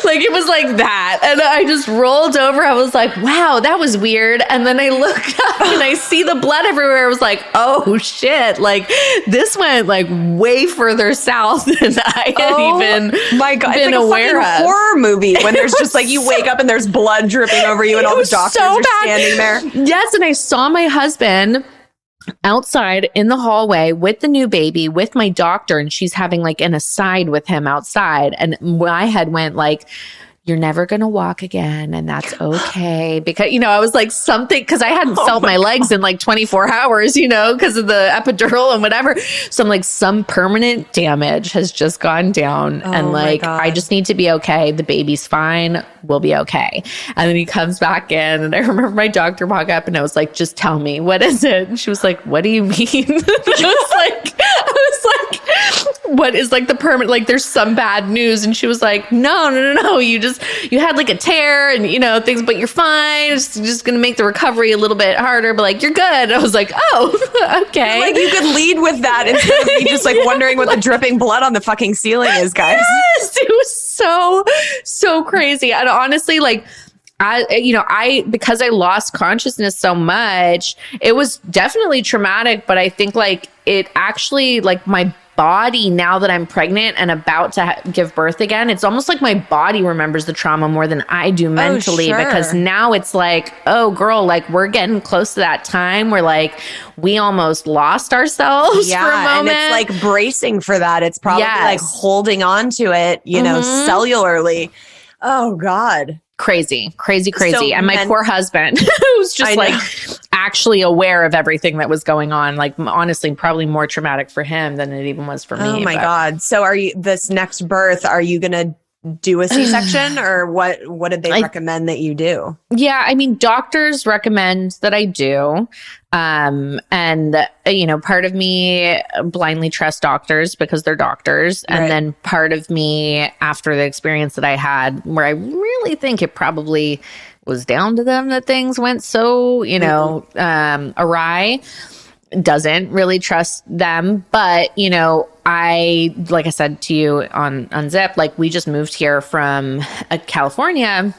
Like it was like that. And I just rolled over. I was like, wow, that was weird. And then I looked up and I see the blood everywhere. I was like, oh shit. Like this went like way further south than I had even my God, been it's like aware a fucking of. horror movie when there's just like you wake up and there's blood dripping over you and all the doctors are standing there. Yes, and I saw my husband outside in the hallway with the new baby with my doctor, and she's having like an aside with him outside, and my head went like, you're never going to walk again. And that's okay. Because, you know, I was like something, because I hadn't felt my legs in like 24 hours, you know, because of the epidural and whatever. So I'm like, some permanent damage has just gone down. And like, I just need to be okay. The baby's fine. We'll be okay. And then he comes back in, and I remember my doctor walked up and I was like, just tell me, what is it? And she was like, what do you mean? I was like, what is like the permanent, like there's some bad news. And she was like, no. You had like a tear and, you know, things, but you're fine. It's just going to make the recovery a little bit harder, but like, you're good. I was like, oh, okay. Like you could lead with that instead of me just like wondering what the dripping blood on the fucking ceiling is, guys. Yes, it was so crazy. And honestly, like, because I lost consciousness so much, it was definitely traumatic, but I think like it actually, like my body, now that I'm pregnant and about to give birth again, it's almost like my body remembers the trauma more than I do mentally, because now it's like, oh girl, like we're getting close to that time where like we almost lost ourselves for a moment. And it's like bracing for that. It's probably like holding on to it, you know, cellularly. Oh God. Crazy. So, and my poor husband who's just like actually aware of everything that was going on. Like honestly, probably more traumatic for him than it even was for me. Oh my God. So this next birth, are you going to do a C-section or what did they recommend that you do? Yeah. I mean, doctors recommend that I do. And you know, part of me blindly trusts doctors because they're doctors. And then part of me, after the experience that I had, where I really think it probably was down to them that things went so, you know, awry, doesn't really trust them. But, you know, like I said to you on Zip, like we just moved here from California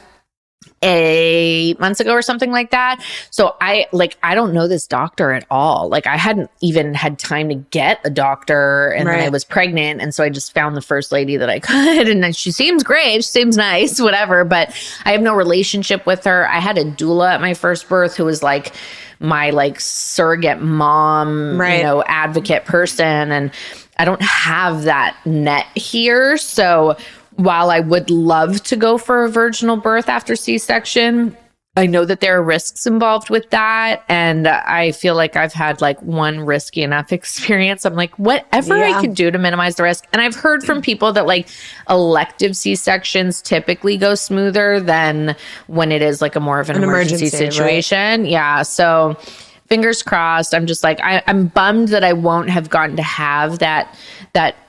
8 months ago or something like that. So I don't know this doctor at all. Like I hadn't even had time to get a doctor, and then I was pregnant. And so I just found the first lady that I could, and she seems great. She seems nice, whatever, but I have no relationship with her. I had a doula at my first birth who was like my like surrogate mom, you know, advocate person. And I don't have that net here. So while I would love to go for a vaginal birth after C-section, I know that there are risks involved with that. And I feel like I've had like one risky enough experience. I'm like, whatever I could do to minimize the risk. And I've heard from people that like elective C-sections typically go smoother than when it is like a more of an emergency situation. Yeah. So fingers crossed. I'm just like, I'm bummed that I won't have gotten to have that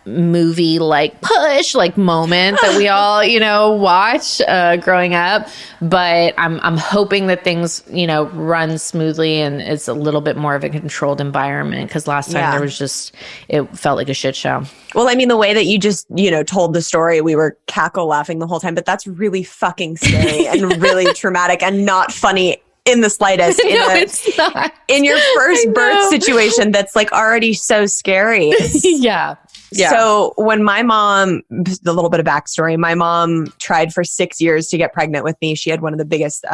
movie like push like moment that we all, you know, watch growing up. But I'm hoping that things, you know, run smoothly and it's a little bit more of a controlled environment, because last time there was just, it felt like a shit show. Well, I mean, the way that you just, you know, told the story, we were cackle laughing the whole time, but that's really fucking scary and really traumatic and not funny in the slightest. It's not. In your first birth situation that's like already so scary. Yeah. Yeah. So when my mom, a little bit of backstory, my mom tried for 6 years to get pregnant with me. She had one of the biggest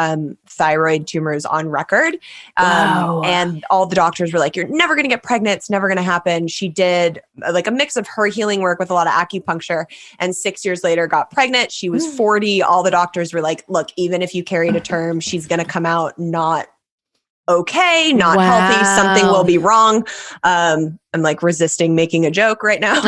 thyroid tumors on record. Wow. And all the doctors were like, you're never going to get pregnant. It's never going to happen. She did like a mix of her healing work with a lot of acupuncture, and 6 years later got pregnant. She was 40. All the doctors were like, look, even if you carry to term, she's going to come out not okay, not healthy. Something will be wrong. I'm like resisting making a joke right now.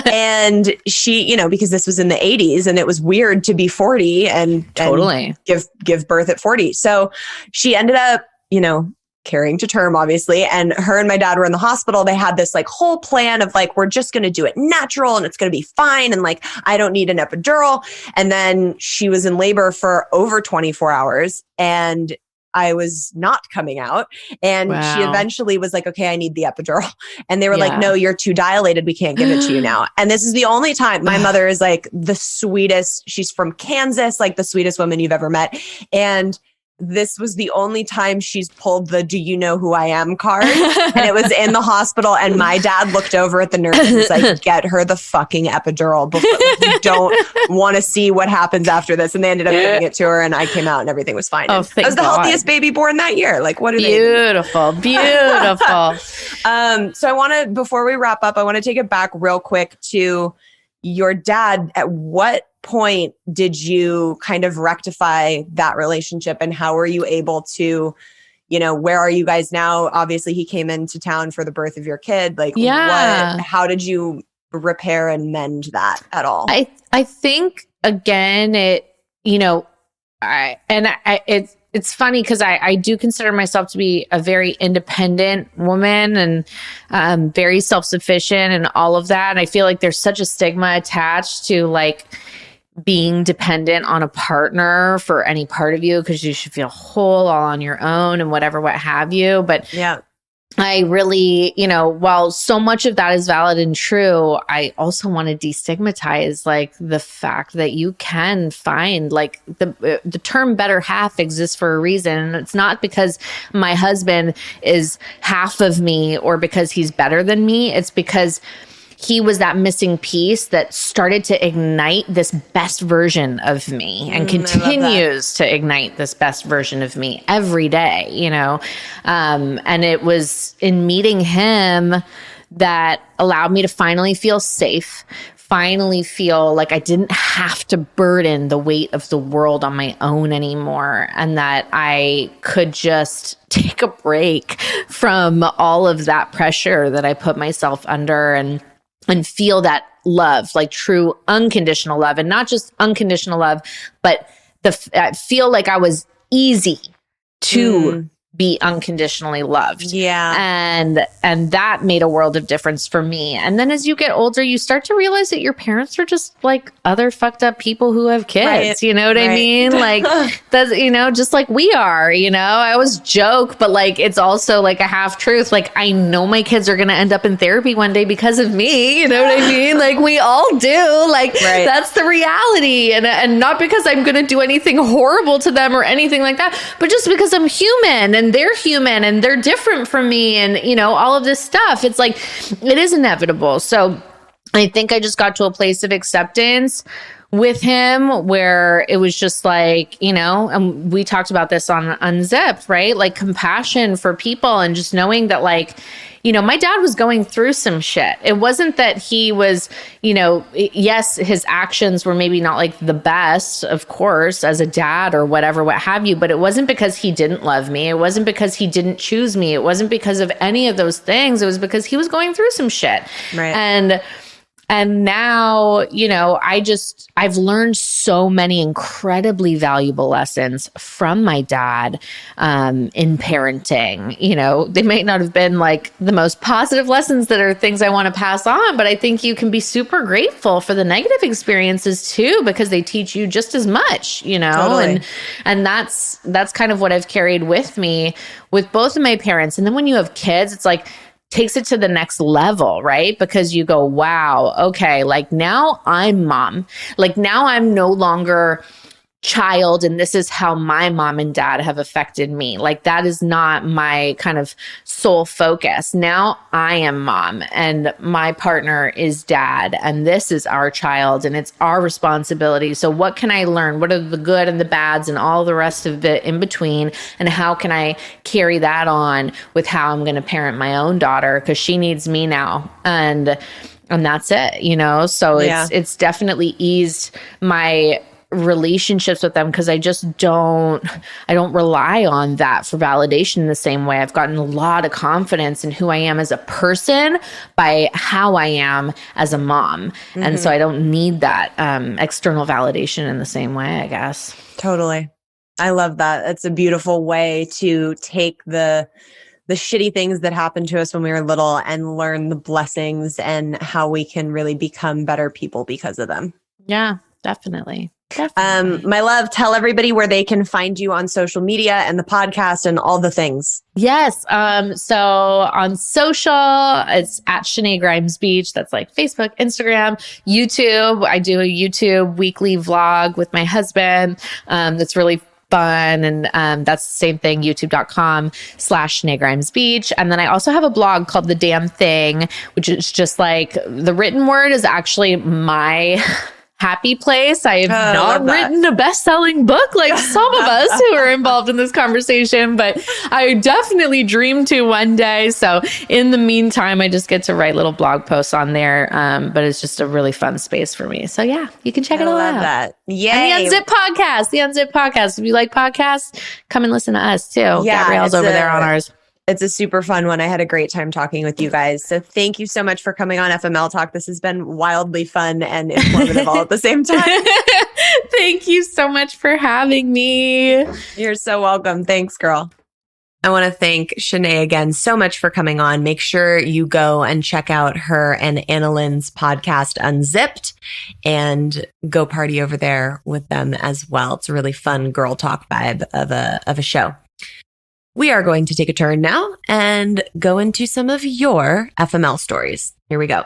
And she, because this was in the 80s and it was weird to be 40 and give birth at 40. So she ended up, carrying to term, obviously. And her and my dad were in the hospital. They had this like whole plan of like, we're just going to do it natural and it's going to be fine. And like, I don't need an epidural. And then she was in labor for over 24 hours and I was not coming out. And she eventually was like, okay, I need the epidural. And they were like, no, you're too dilated. We can't give it to you now. And this is the only time. My mother is like the sweetest. She's from Kansas, like the sweetest woman you've ever met. And this was the only time she's pulled the "Do you know who I am" card. And it was in the hospital. And my dad looked over at the nurse and was like, get her the fucking epidural. Before, you don't want to see what happens after this. And they ended up giving it to her. And I came out and everything was fine. Oh, I was the healthiest baby born that year. Like, what are beautiful. So I want to, before we wrap up, I want to take it back real quick to your dad. At what point did you kind of rectify that relationship, and how were you able to, where are you guys now? Obviously he came into town for the birth of your kid. Like, how did you repair and mend that at all? I think again, it's funny because I do consider myself to be a very independent woman and very self-sufficient and all of that. And I feel like there's such a stigma attached to like being dependent on a partner for any part of you, because you should feel whole all on your own and whatever, what have you. But I really, while so much of that is valid and true, I also want to destigmatize like the fact that you can find like the term better half exists for a reason. And it's not because my husband is half of me or because he's better than me. It's because he was that missing piece that started to ignite this best version of me and continues to ignite this best version of me every day, and it was in meeting him that allowed me to finally feel safe, finally feel like I didn't have to burden the weight of the world on my own anymore, and that I could just take a break from all of that pressure that I put myself under and feel that love, like true unconditional love, and not just unconditional love, but I feel like I was easy to be unconditionally loved. Yeah. And that made a world of difference for me. And then as you get older, you start to realize that your parents are just like other fucked up people who have kids. Right. You know what I mean? Like that's, just like we are, I always joke, but like, it's also like a half truth. Like I know my kids are going to end up in therapy one day because of me. You know what I mean? Like we all do. Like that's the reality. And not because I'm going to do anything horrible to them or anything like that, but just because I'm human and they're human and they're different from me and, all of this stuff. It's like, it is inevitable. So I think I just got to a place of acceptance with him where it was just like, and we talked about this on Unzipped, right? Like compassion for people and just knowing that like, my dad was going through some shit. It wasn't that he was, yes, his actions were maybe not like the best, of course, as a dad or whatever, what have you, but it wasn't because he didn't love me. It wasn't because he didn't choose me. It wasn't because of any of those things. It was because he was going through some shit. Right. And now, I've learned so many incredibly valuable lessons from my dad in parenting. They might not have been like the most positive lessons that are things I want to pass on, but I think you can be super grateful for the negative experiences too, because they teach you just as much, Totally. And that's kind of what I've carried with me with both of my parents. And then when you have kids, it's like, takes it to the next level, right? Because you go, wow, okay, like now I'm mom. Like now I'm no longer child and this is how my mom and dad have affected me. Like that is not my kind of sole focus. Now I am mom and my partner is dad and this is our child and it's our responsibility. So what can I learn? What are the good and the bads and all the rest of it in between? And how can I carry that on with how I'm going to parent my own daughter? Because she needs me now. And that's it, you know? So it's definitely eased my relationships with them because I don't rely on that for validation in the same way. I've gotten a lot of confidence in who I am as a person by how I am as a mom. And so I don't need that external validation in the same way, I guess. Totally. I love that. It's a beautiful way to take the shitty things that happened to us when we were little and learn the blessings and how we can really become better people because of them. Yeah, definitely. My love, tell everybody where they can find you on social media and the podcast and all the things. Yes. So on social, it's at Shenae Grimes-Beech. That's like Facebook, Instagram, YouTube. I do a YouTube weekly vlog with my husband. That's really fun. And that's the same thing, youtube.com/Shenae Grimes-Beech. And then I also have a blog called The Damn Thing, which is just like the written word is actually my happy place. I have not written a best-selling book like some of us who are involved in this conversation, but I definitely dream to one day. So in the meantime, I just get to write little blog posts on there. But it's just a really fun space for me. So yeah, you can check it all out. I love that. Yay. And the Unzip podcast. If you like podcasts, come and listen to us too. Yeah, Gabrielle's over there on ours. It's a super fun one. I had a great time talking with you guys. So thank you so much for coming on FML Talk. This has been wildly fun and informative all at the same time. Thank you so much for having me. You're so welcome. Thanks, girl. I want to thank Shenae again so much for coming on. Make sure you go and check out her and Anna Lynn's podcast, Unzipped, and go party over there with them as well. It's a really fun girl talk vibe of a show. We are going to take a turn now and go into some of your FML stories. Here we go.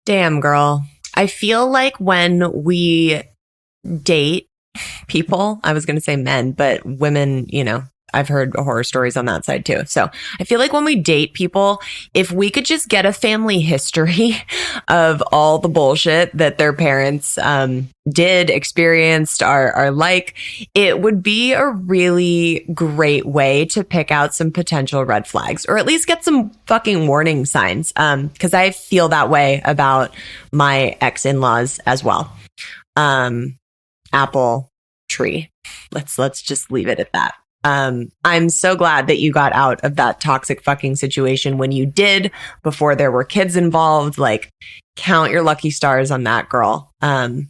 Damn, girl. I feel like when we date people, I was going to say men, but women, you know, I've heard horror stories on that side too. So I feel like when we date people, if we could just get a family history of all the bullshit that their parents did, experienced, are like, it would be a really great way to pick out some potential red flags, or at least get some fucking warning signs. Because I feel that way about my ex-in-laws as well. Apple tree. Let's just leave it at that. I'm so glad that you got out of that toxic fucking situation when you did, before there were kids involved. Like, count your lucky stars on that, girl. And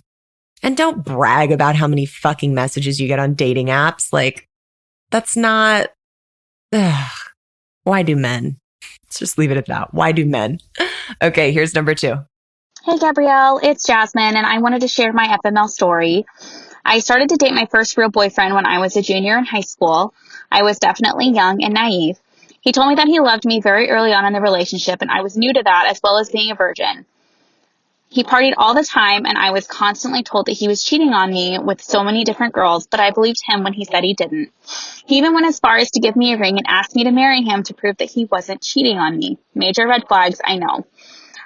don't brag about how many fucking messages you get on dating apps. Like, that's not... Why do men? Let's just leave it at that. Why do men? Okay, here's number 2. Hey, Gabrielle, it's Jasmine, and I wanted to share my FML story. I started to date my first real boyfriend when I was a junior in high school. I was definitely young and naive. He told me that he loved me very early on in the relationship, and I was new to that, as well as being a virgin. He partied all the time, and I was constantly told that he was cheating on me with so many different girls, but I believed him when he said he didn't. He even went as far as to give me a ring and ask me to marry him to prove that he wasn't cheating on me. Major red flags, I know.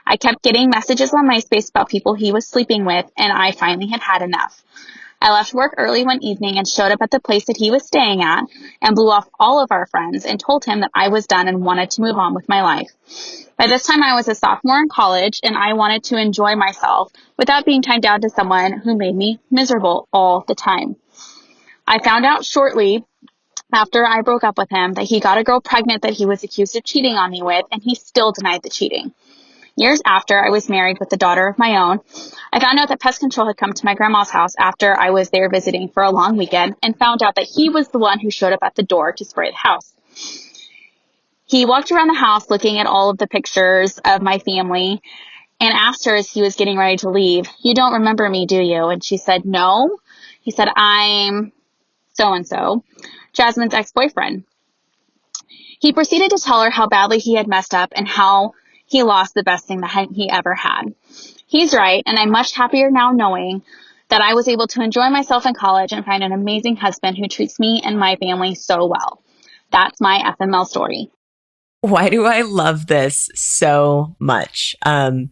I kept getting messages on MySpace about people he was sleeping with, and I finally had had enough. I left work early one evening and showed up at the place that he was staying at and blew off all of our friends and told him that I was done and wanted to move on with my life. By this time, I was a sophomore in college, and I wanted to enjoy myself without being tied down to someone who made me miserable all the time. I found out shortly after I broke up with him that he got a girl pregnant that he was accused of cheating on me with, and he still denied the cheating. Years after I was married with a daughter of my own, I found out that pest control had come to my grandma's house after I was there visiting for a long weekend and found out that he was the one who showed up at the door to spray the house. He walked around the house looking at all of the pictures of my family and asked her as he was getting ready to leave, "You don't remember me, do you?" And she said, "No." He said, "I'm so-and-so, Jasmine's ex-boyfriend." He proceeded to tell her how badly he had messed up and how he lost the best thing that he ever had. He's right, and I'm much happier now knowing that I was able to enjoy myself in college and find an amazing husband who treats me and my family so well. That's my FML story. Why do I love this so much?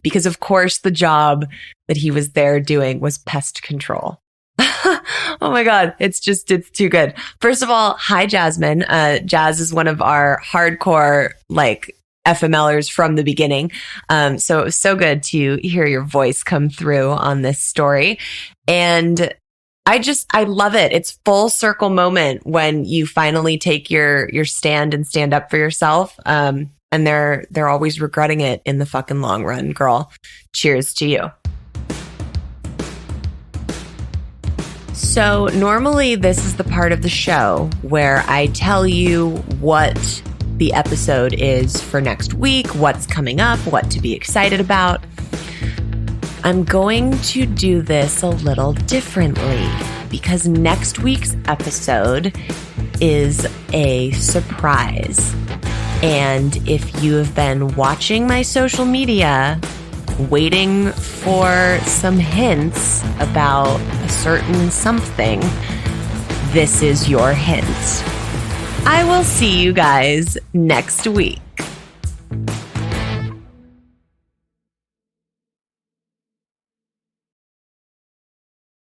Because of course the job that he was there doing was pest control. Oh my God. It's too good. First of all, hi, Jasmine. Jazz is one of our hardcore, FMLers from the beginning. So it was so good to hear your voice come through on this story. And I love it. It's full circle moment when you finally take your stand and stand up for yourself. And they're always regretting it in the fucking long run, girl. Cheers to you. So normally this is the part of the show where I tell you what the episode is for next week, what's coming up, what to be excited about. I'm going to do this a little differently because next week's episode is a surprise. And if you have been watching my social media, waiting for some hints about a certain something, this is your hint. I will see you guys next week.